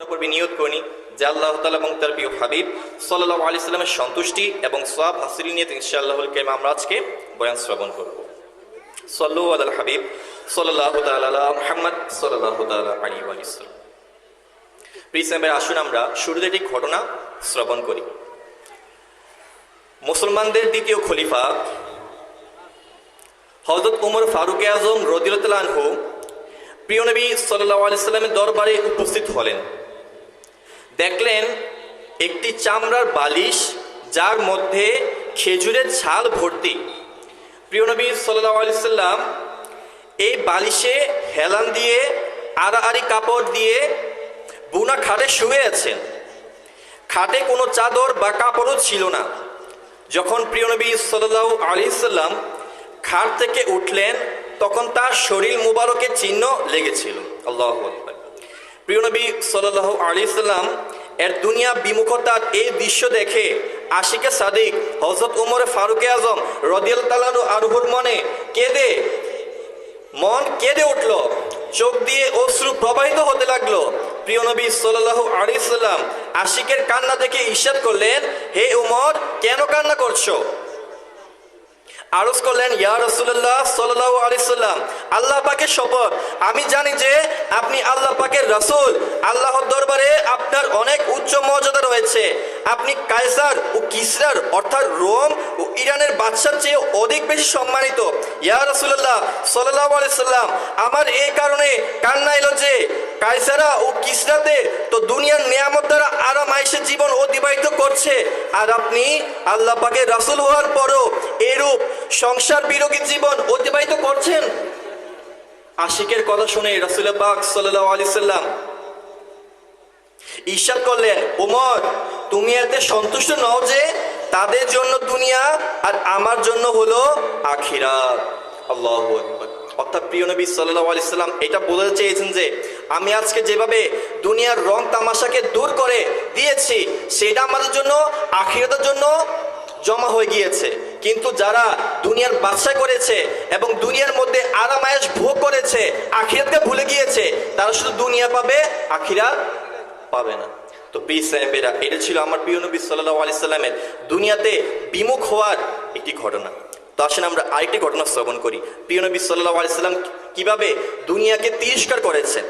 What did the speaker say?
পূর্বে নিয়ত করি যে আল্লাহ তাআলা এবং তার প্রিয় হাবিব সাল্লাল্লাহু আলাইহি সাল্লামের সন্তুষ্টি এবং সওয়াব হাসিল নিয়ে ইনশাআল্লাহুল কারীম আমরা আজকে বয়ান শ্রবণ করব। সাল্লু আলাল হাবিব সাল্লাল্লাহু তাআলা আলা মুহাম্মদ সাল্লাল্লাহু তাআলা আলাইহি ওয়া সাল্লাম। প্রিয় আসুন আমরা শুরুতে একটি ঘটনা শ্রবণ করি। মুসলমানদের দ্বিতীয় খলিফা হযরত ওমর ফারুক আজম রাদিয়াল্লাহু তাআলা আনহু প্রিয় নবী সাল্লাল্লাহু আলাইহি সাল্লামের দরবারে উপস্থিত হলেন। দেখলেন একটি চামড়ার বালিশ যার মধ্যে খেজুরের ছাল ভর্তি। প্রিয় নবী সাল্লাল্লাহু আলাইহি সাল্লাম এই বালিশে হেলান দিয়ে আড়াআড়ি কাপড় দিয়ে বুনা খাটে শুয়ে আছেন। খাটে কোনো চাদর বা কাপড়ও ছিল না। যখন প্রিয় নবী সাল্লাল্লাহু আলাইহি সাল্লাম খাট থেকে উঠলেন তখন তার শরীর মুবারকের চিহ্ন লেগেছিল। আল্লাহু আকবার। প্রিয় নবী সাল্লাল্লাহু আলাইহি সাল্লাম এর দুনিয়া বিমুখতার এই দৃশ্য দেখে আশিকে সাদিক হযরত ওমর ফারুক আজম রাদিয়াল্লাহু তাআলা আনহুর মন কেঁদে উঠল, চোখ দিয়ে অশ্রু প্রবাহিত হতে লাগলো। প্রিয় নবী সাল্লাল্লাহু আলাইহি সাল্লাম আশিকের কান্না দেখে ইরশাদ করলেন, হে ওমর, কেন কান্না করছো? আরজ করলেন, ইয়া রাসূলুল্লাহ সাল্লাল্লাহু আলাইহি সাল্লাম, আল্লাহ পাকের শপথ, আমি জানি যে আপনি আল্লাহ পাকের রাসূল। আল্লাহর দরবারে আপনার অনেক উচ্চ মর্যাদা রয়েছে। আপনি কায়সার ও কিসরার অর্থাৎ রোম ও ইরানের বাদশার চেয়ে অধিক বেশি সম্মানিত। ইয়া রাসূলুল্লাহ সাল্লাল্লাহু আলাইহি সাল্লাম, আমার এই কারণে কান্না এলো যে কায়সারা ও কিসরাতে তো দুনিয়ার নিয়ামত দ্বারা আরাম আয়েশে জীবন অতিবাহিত করছে, আর আপনি আল্লাহ পাকের রাসূল হওয়ার পরও এরূপ সংসার বিরোধী জীবন অতিবাহিত করছেন। আশিকের কথা শুনে রাসূল পাক সাল্লাল্লাহু আলাইহি সাল্লাম ইরশাদ করলেন, ওমর, তুমি এতে সন্তুষ্ট নও যে তাদের জন্য দুনিয়া আর আমার জন্য হলো আখিরাত। আল্লাহু আকবার। অর্থাৎ প্রিয় নবী সাল্লাল্লাহু আলাইহি সাল্লাম এটা বলতে চেয়েছেন যে আমি আজকে যেভাবে দুনিয়ার রং তামাশাকে দূর করে দিয়েছি সেটা আমাদের জন্য আখিরাতের জন্য জমা হয়ে গিয়েছে। কিন্তু যারা দুনিয়ার বাদশা করেছে এবং দুনিয়ার মধ্যে আরাম আয়েশ ভোগ করেছে, আখিরাতকে ভুলে গিয়েছে, তারা শুধু দুনিয়া পাবে, আখিরাত পাবে না। তো প্রিয় সাহেবেরা, এটা ছিল আমার প্রিয় নবী সাল্লাল্লাহু আলাইহি সাল্লামের দুনিয়াতে বিমুখ হওয়ার একটি ঘটনা। তো আসেন আমরা আরেকটি ঘটনা শ্রবণ করি। প্রিয় নবী সাল্লাল্লাহু আলাইহি সাল্লাম কিভাবে দুনিয়াকে তিরস্কার করেছেন।